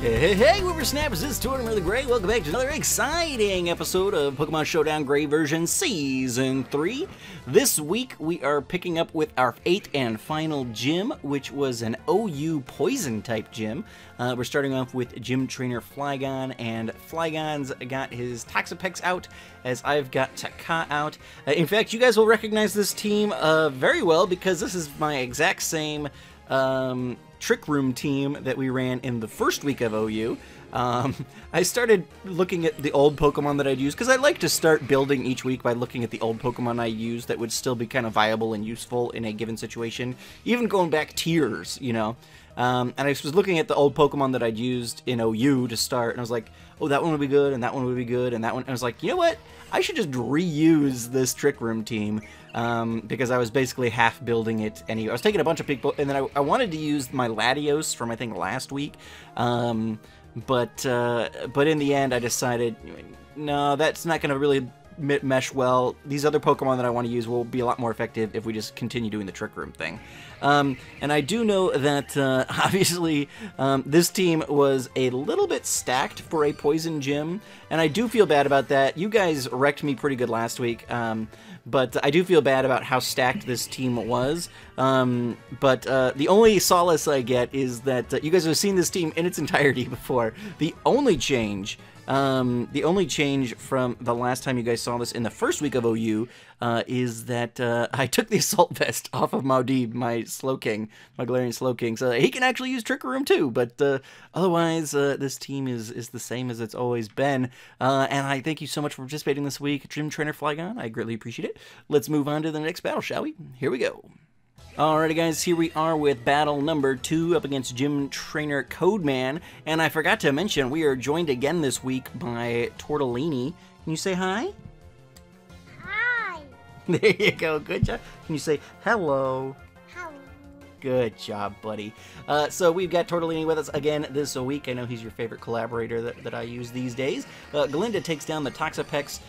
Hey, Whippersnappers, this is Tortimer the Gray. Welcome back to another exciting episode of Pokemon Showdown Gray version Season 3. This week, we are picking up with our 8th and final gym, which was an OU Poison-type gym. We're starting off with Gym Trainer Flygon, and Flygon's got his Toxapex out, as I've got Taka out. In fact, you guys will recognize this team very well, because this is my exact same Trick Room team that we ran in the first week of OU. I started looking at the old Pokemon that I'd use, because I like to start building each week by looking at the old Pokemon I used that would still be kind of viable and useful in a given situation, even going back tiers, you know. And I was looking at the old Pokemon that I'd used in OU to start, and I was like, oh, that one would be good, and that one would be good, and that one. And I was like, you know what? I should just reuse this Trick Room team, because I was basically half building it anyway. I was taking a bunch of people, and then I wanted to use my Latios from, I think, last week, but in the end, I decided, no, that's not going to really mesh well. These other Pokemon that I want to use will be a lot more effective if we just continue doing the Trick Room thing. And I do know that, obviously, this team was a little bit stacked for a Poison Gym, and I do feel bad about that. You guys wrecked me pretty good last week, but I do feel bad about how stacked this team was. But the only solace I get is that you guys have seen this team in its entirety before. The only change from the last time you guys saw this in the first week of OU is that I took the Assault Vest off of Maudib, my Slowking, my Galarian Slowking, so he can actually use Trick Room too, but otherwise this team is the same as it's always been, and I thank you so much for participating this week, Gym Trainer Flygon. I greatly appreciate it. Let's move on to the next battle, shall we? Here we go. Alrighty guys, here we are with battle number 2 up against Gym Trainer Codeman, and I forgot to mention, we are joined again this week by Tortellini. Can you say hi? Hi. There you go, good job. Can you say hello? Hello. Good job, buddy. So we've got Tortellini with us again this week. I know he's your favorite collaborator that I use these days. Glinda takes down the Toxapex.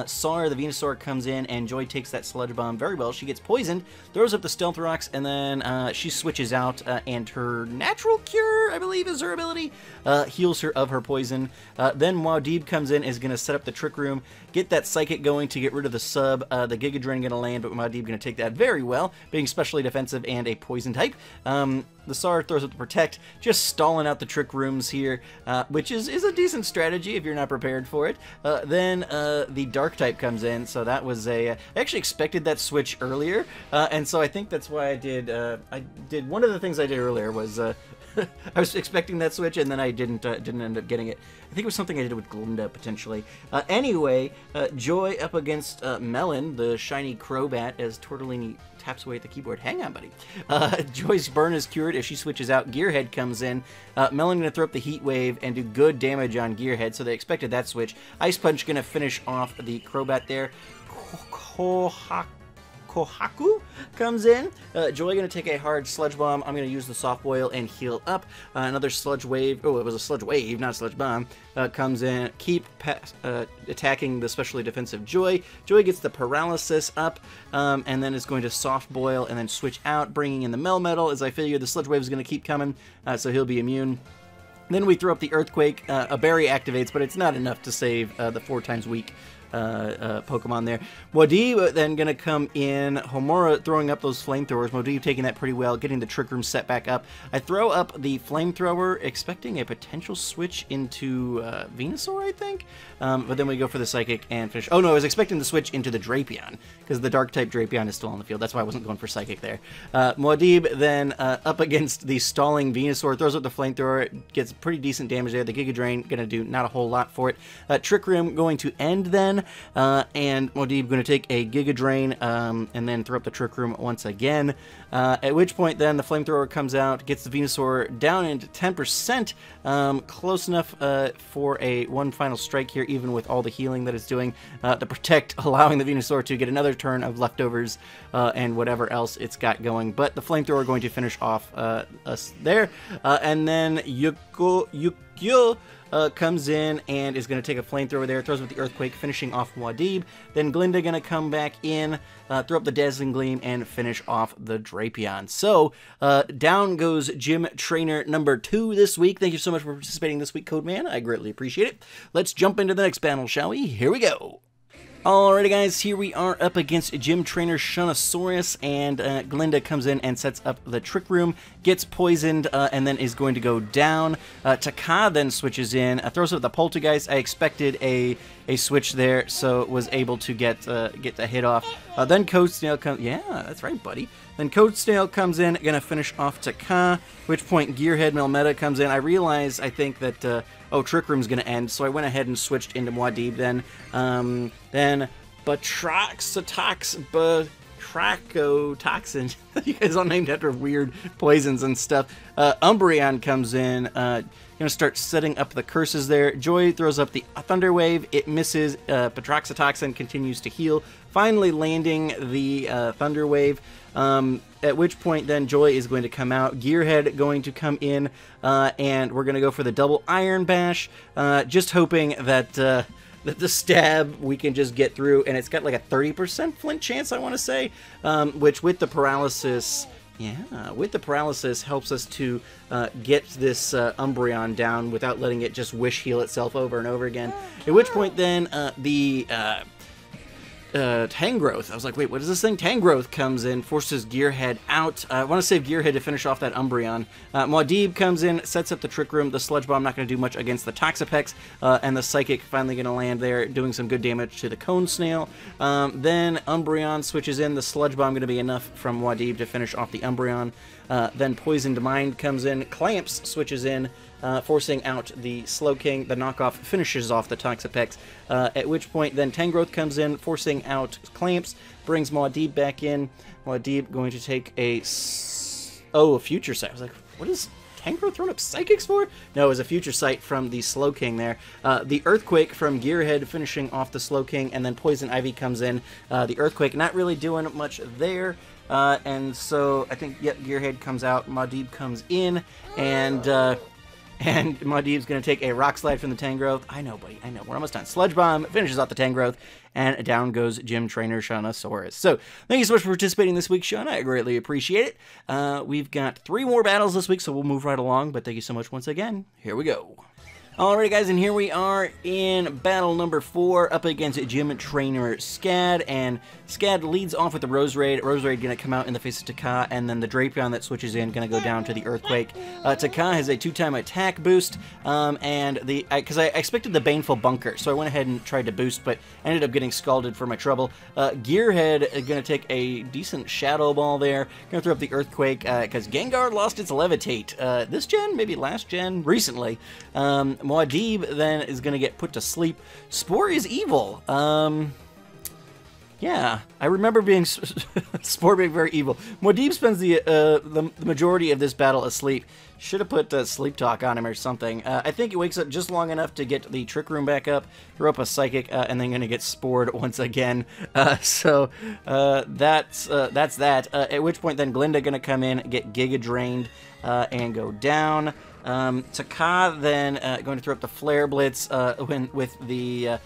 Sar, the Venusaur, comes in, and Joy takes that Sludge Bomb very well. She gets poisoned, throws up the Stealth Rocks, and then she switches out, and her Natural Cure, I believe is her ability, heals her of her poison. Then Maudib comes in, is going to set up the Trick Room, get that Psychic going to get rid of the sub. The Giga Drain going to land, but Maudib going to take that very well, being specially defensive and a poison type. The Sar throws up the Protect, just stalling out the Trick Rooms here, which is a decent strategy if you're not prepared for it. Then the Dark type comes in, so that was a... I actually expected that switch earlier, and so I think that's why I did one of the things I did earlier was... I was expecting that switch, and then I didn't end up getting it. I think it was something I did with Glinda, potentially. Anyway, Joy up against Melon, the shiny Crobat, as Tortellini taps away at the keyboard. Hang on, buddy. Joy's burn is cured as she switches out. Gearhead comes in. Melon going to throw up the Heat Wave and do good damage on Gearhead, so they expected that switch. Ice Punch going to finish off the Crobat there. Kohaku comes in. Joy going to take a hard Sludge Bomb. I'm going to use the Soft Boil and heal up. Another Sludge Wave. Oh, it was a Sludge Wave, not a Sludge Bomb. Comes in. Keep attacking the specially defensive Joy. Joy gets the Paralysis up, and then is going to Soft Boil and then switch out, bringing in the Melmetal, as I figure the Sludge Wave is going to keep coming, so he'll be immune. Then we throw up the Earthquake. A Berry activates, but it's not enough to save the 4 times weak Pokemon there. Maudib then going to come in. Homura throwing up those flamethrowers. Maudib taking that pretty well, getting the Trick Room set back up. I throw up the flamethrower, expecting a potential switch into Venusaur, I think. But then we go for the Psychic and finish. Oh no, I was expecting the switch into the Drapion, because the Dark type Drapion is still on the field. That's why I wasn't going for Psychic there. Maudib then up against the stalling Venusaur, throws up the flamethrower, gets pretty decent damage there. The Giga Drain going to do not a whole lot for it. Trick Room going to end then. And Maudib going to take a Giga Drain and then throw up the Trick Room once again. At which point then the Flamethrower comes out, gets the Venusaur down into 10%, close enough for one final strike here, even with all the healing that it's doing. The Protect allowing the Venusaur to get another turn of leftovers and whatever else it's got going. But the Flamethrower going to finish off us there. And then Kyo comes in and is going to take a flamethrower there, throws up the Earthquake, finishing off Muad'Dib. Then Glinda going to come back in, throw up the Dazzling Gleam, and finish off the Drapion. So, down goes Gym Trainer number 2 this week. Thank you so much for participating this week, Codeman. I greatly appreciate it. Let's jump into the next battle, shall we? Here we go. Alrighty guys, here we are up against Gym Trainer Shinosaurus, and Glinda comes in and sets up the Trick Room, gets poisoned, and then is going to go down. Taka then switches in, throws up the Poltergeist. I expected a switch there, so was able to get the hit off. Then Code Snail comes, yeah, that's right, buddy. Then Code Snail comes in, gonna finish off Taka, which point Gearhead Melmeta comes in. I realized, I think that, oh, Trick Room's gonna end, so I went ahead and switched into Muad'Dib then. Then Batrachotoxin. You guys all named after weird poisons and stuff. Umbreon comes in, gonna start setting up the curses there. Joy throws up the Thunder Wave. It misses. Batrachotoxin continues to heal, finally landing the Thunder Wave. At which point then Joy is going to come out. Gearhead going to come in, and we're going to go for the double Iron Bash, just hoping that that the stab we can just get through, and it's got like a 30% flint chance, I want to say, which with the paralysis, yeah, with the paralysis helps us to get this Umbreon down without letting it just wish heal itself over and over again. At which point then the Tangrowth. I was like, wait, what is this thing? Tangrowth comes in, forces Gearhead out. I want to save Gearhead to finish off that Umbreon. Muad'Dib comes in, sets up the Trick Room. The Sludge Bomb not going to do much against the Toxapex, and the Psychic finally going to land there, doing some good damage to the Cone Snail. Then Umbreon switches in. The Sludge Bomb going to be enough from Muad'Dib to finish off the Umbreon. Then Poisoned Mind comes in. Clamps switches in, forcing out the Slowking. The knockoff finishes off the Toxapex, at which point then Tangrowth comes in, forcing out Clamps, brings Muad'Dib back in. Muad'Dib going to take a Future Sight. I was like, what is Tangrowth throwing up Psychics for? No, it was a Future Sight from the Slowking there. The Earthquake from Gearhead finishing off the Slowking, and then Poison Ivy comes in. The Earthquake not really doing much there. And so I think, yep, Gearhead comes out, Muad'Dib comes in, and Muad'Dib's going to take a Rock Slide from the Tangrowth. I know, buddy, I know. We're almost done. Sludge Bomb finishes off the Tangrowth, and down goes Gym Trainer Shinosaurus. So, thank you so much for participating this week, Shauna. I greatly appreciate it. We've got 3 more battles this week, so we'll move right along, but thank you so much once again. Here we go. Alright guys, and here we are in battle number 4 up against Gym Trainer Cad, and Cad leads off with the Rose Raid. Rose Raid going to come out in the face of Taka, and then the Drapion that switches in going to go down to the Earthquake. Taka has a 2-time attack boost, and because I expected the Baneful Bunker, so I went ahead and tried to boost, but ended up getting scalded for my trouble. Gearhead is going to take a decent Shadow Ball there, going to throw up the Earthquake, because Gengar lost its Levitate this gen, maybe last gen, recently. Muad'Dib then is going to get put to sleep. Spore is evil. Yeah, I remember being Spore being very evil. Muad'Dib spends the majority of this battle asleep. Should have put Sleep Talk on him or something. I think he wakes up just long enough to get the Trick Room back up, throw up a Psychic, and then going to get Spored once again. So that's that. At which point then Glinda going to come in, get Giga Drained, and go down. Taka then going to throw up the Flare Blitz with the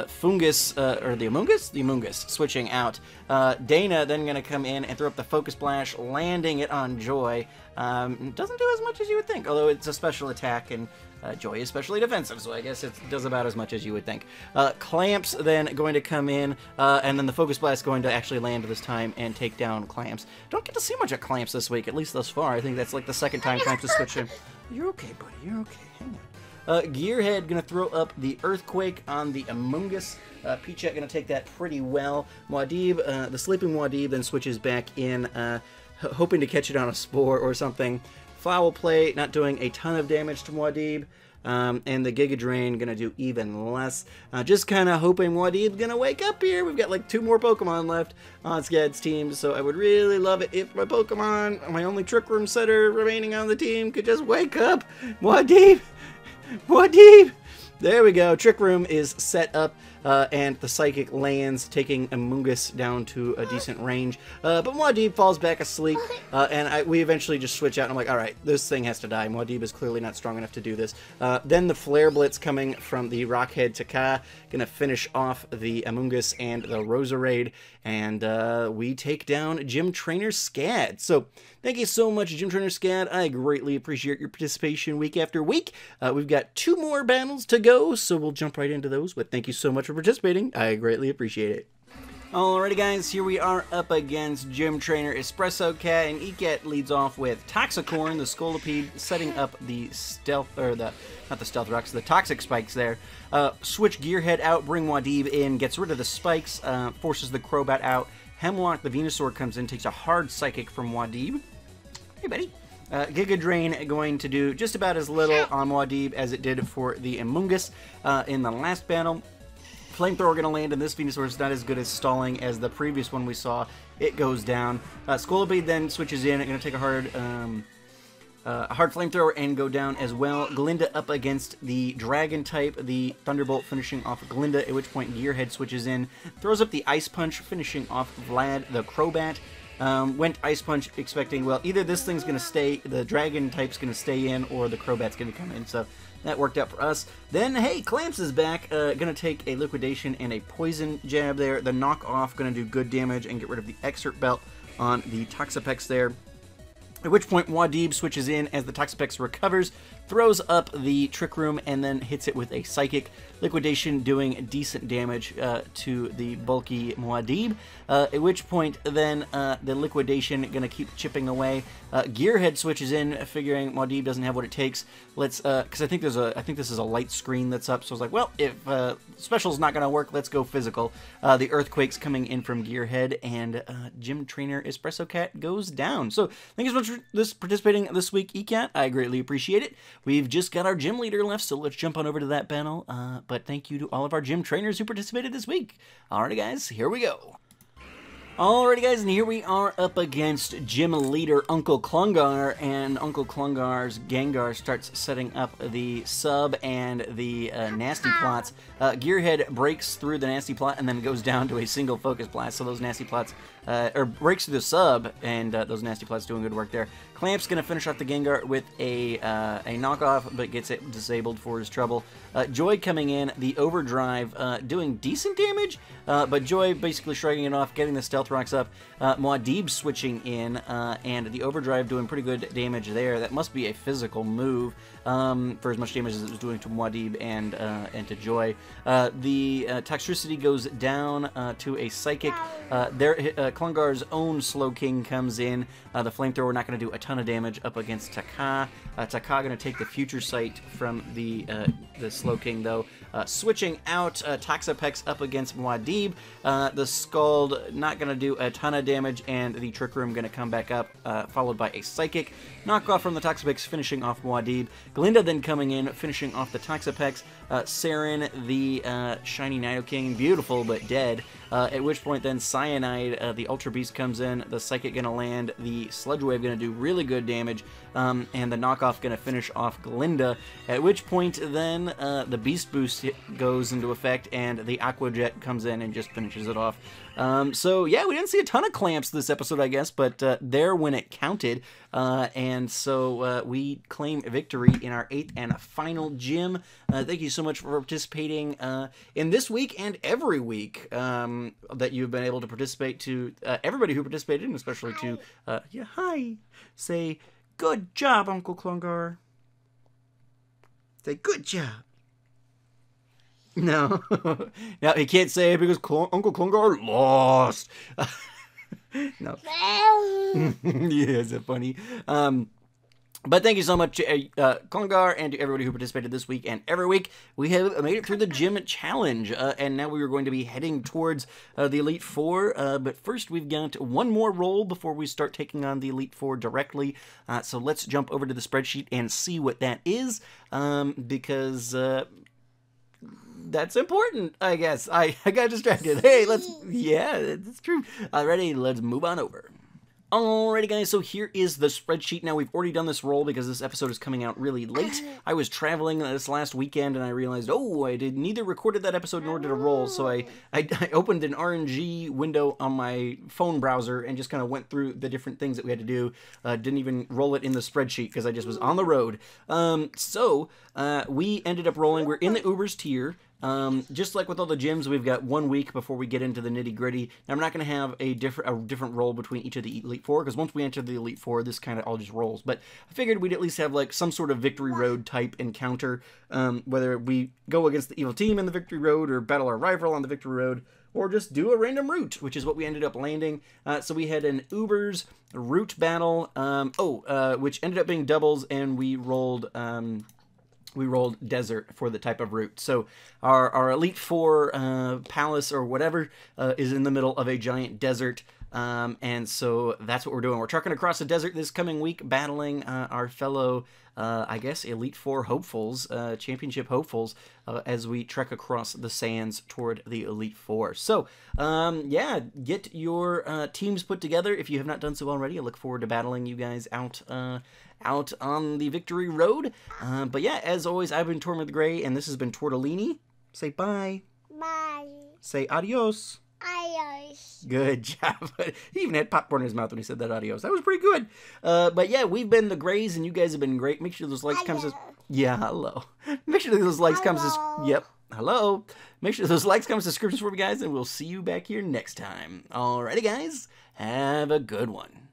Fungus, or the Amoonguss? The Amoonguss, switching out. Dana then going to come in and throw up the Focus Splash, landing it on Joy. Doesn't do as much as you would think, although it's a special attack, and Joy is specially defensive, so I guess it does about as much as you would think. Clamps then going to come in, and then the Focus Blast going to actually land this time and take down Clamps. Don't get to see much of Clamps this week, at least thus far. I think that's like the 2nd time Clamps has switched in. You're okay, buddy, you're okay. Hang on. Gearhead going to throw up the Earthquake on the Amoonguss. Peachette going to take that pretty well. Muad'Dib, the Sleeping Muad'Dib then switches back in, hoping to catch it on a Spore or something. Foul Play, not doing a ton of damage to Muad'Dib. And the Giga Drain going to do even less. Just kind of hoping Muad'Dib's going to wake up here. We've got like 2 more Pokemon left on Scad's team, so I would really love it if my Pokemon, my only Trick Room setter remaining on the team, could just wake up. Muad'Dib! Muad'Dib! There we go. Trick Room is set up. and the Psychic lands, taking Amoonguss down to a decent range. But Muad'Dib falls back asleep, and we eventually just switch out, and I'm like, alright, this thing has to die. Muad'Dib is clearly not strong enough to do this. Then the Flare Blitz coming from the Rockhead Taka, gonna finish off the Amoonguss and the Roserade, and we take down Gym Trainer Cad. So, thank you so much, Gym Trainer Cad. I greatly appreciate your participation week after week. We've got 2 more battles to go, so we'll jump right into those, but thank you so much for participating. I greatly appreciate it. Alrighty guys, here we are up against Gym Trainer Espresso Cat, and Ecat leads off with Toxicorn, the Scolipede, setting up the stealth, or not the stealth rocks, the toxic spikes there. Switch Gearhead out, bring Muad'Dib in, gets rid of the spikes, forces the Crobat out. Hemlock, the Venusaur, comes in, takes a hard psychic from Muad'Dib. Hey buddy. Giga Drain going to do just about as little on Muad'Dib as it did for the Amoonguss in the last battle. Flamethrower gonna land, and this Venusaur is not as good as stalling as the previous one we saw. It goes down. Scolipede then switches in, gonna take a hard Flamethrower and go down as well. Glinda up against the Dragon type, the Thunderbolt finishing off Glinda, at which point Gearhead switches in, throws up the Ice Punch, finishing off Vlad the Crobat. Went Ice Punch expecting, well, either this thing's gonna stay, the Dragon type's gonna stay in, or the Crobat's gonna come in, so that worked out for us. Then, hey, Clamps is back, gonna take a Liquidation and a Poison Jab there. The Knockoff gonna do good damage and get rid of the Excerpt Belt on the Toxapex there. At which point Muad'Dib switches in as the Toxapex recovers, throws up the Trick Room, and then hits it with a Psychic. Liquidation doing decent damage to the bulky Muad'Dib. At which point then the Liquidation gonna keep chipping away. Gearhead switches in, figuring Muad'Dib doesn't have what it takes. Let's because I think this is a light screen that's up, so I was like, well, if special's not gonna work, let's go physical. The Earthquake's coming in from Gearhead, and Gym Trainer Espresso Cat goes down. So thank you so much for participating this week, Ecat. I greatly appreciate it. We've just got our gym leader left, so let's jump on over to that panel. But thank you to all of our gym trainers who participated this week. Alrighty guys, here we go. Alrighty guys, and here we are up against gym leader Uncle Clonker, and Uncle Clonker's Gengar starts setting up the sub and the nasty plots. Gearhead breaks through the nasty plot and then goes down to a single focus blast, so those nasty plots, or breaks through the sub, and those nasty plots doing good work there. Clamp's gonna finish off the Gengar with a knockoff, but gets it disabled for his trouble. Joy coming in, the Overdrive doing decent damage, but Joy basically shrugging it off, getting the Stealth Rocks up. Muad'Dib switching in, and the Overdrive doing pretty good damage there. That must be a physical move for as much damage as it was doing to Muad'Dib and to Joy. The Toxicity goes down to a Psychic. Klungar's own Slowking comes in. The Flamethrower not going to do a ton of damage up against Taka. Taka going to take the Future Sight from the Slowking, though. Switching out Toxapex up against Muad'Dib. The Scald not going to do a ton of damage, and the Trick Room going to come back up, followed by a Psychic. Knockoff from the Toxapex, finishing off Muad'Dib. Glinda then coming in, finishing off the Toxapex. Saren, the Shiny Nidoking, beautiful but dead. At which point then Cyanide, the Ultra Beast, comes in. The Psychic gonna land. The Sludge Wave gonna do really good damage. And the Knockoff gonna finish off Glinda. At which point then the Beast Boost goes into effect, and the Aqua Jet comes in and just finishes it off. So yeah, we didn't see a ton of Clamps this episode, I guess, but there when it counted. And so we claim victory in our 8th and final gym. Thank you so much for participating in this week and every week that you've been able to participate. To everybody who participated, and especially to yeah, hi. Say good job, Uncle Clonker. Say good job. No, no, he can't say it because Uncle Clonker lost. No. Yeah, is it funny? But thank you so much, Clonker, and to everybody who participated this week and every week. We have made it through the gym challenge, and now we are going to be heading towards the Elite Four. But first, we've got one more roll before we start taking on the Elite Four directly. So let's jump over to the spreadsheet and see what that is, because that's important, I guess. I got distracted. Hey, yeah, it's true. Alrighty, let's move on over. Alrighty guys, so here is the spreadsheet. Now we've already done this roll because this episode is coming out really late. I was traveling this last weekend and I realized, oh, I did neither recorded that episode nor did a roll. So I opened an RNG window on my phone browser and just kind of went through the different things that we had to do. Didn't even roll it in the spreadsheet because I just was on the road. We ended up rolling. We're in the Ubers tier. Just like with all the gyms, we've got 1 week before we get into the nitty-gritty. Now, I'm not going to have a different roll between each of the Elite Four, because once we enter the Elite Four, this kind of all just rolls. But I figured we'd at least have like some sort of Victory Road type encounter, whether we go against the evil team in the Victory Road, or battle our rival on the Victory Road, or just do a random route, which is what we ended up landing. So we had an Ubers route battle, which ended up being doubles, and we rolled desert for the type of route. So our Elite Four palace or whatever is in the middle of a giant desert. And so that's what we're doing. We're trucking across the desert this coming week, battling our fellow, I guess, Elite Four hopefuls, championship hopefuls, as we trek across the sands toward the Elite Four. So, yeah, get your teams put together if you have not done so already. I look forward to battling you guys out on the Victory Road. But yeah, as always, I've been Tortimer the Gray, and this has been Tortellini. Say bye. Bye. Say adios. Adios. Good job. He even had popcorn in his mouth when he said that adios. That was pretty good. But yeah, we've been the Grays, and you guys have been great. Make sure those likes come to... Yeah, hello. Make sure those likes come to... Yep. Hello. Make sure those likes come to subscriptions for me, guys, and we'll see you back here next time. Alrighty, guys. Have a good one.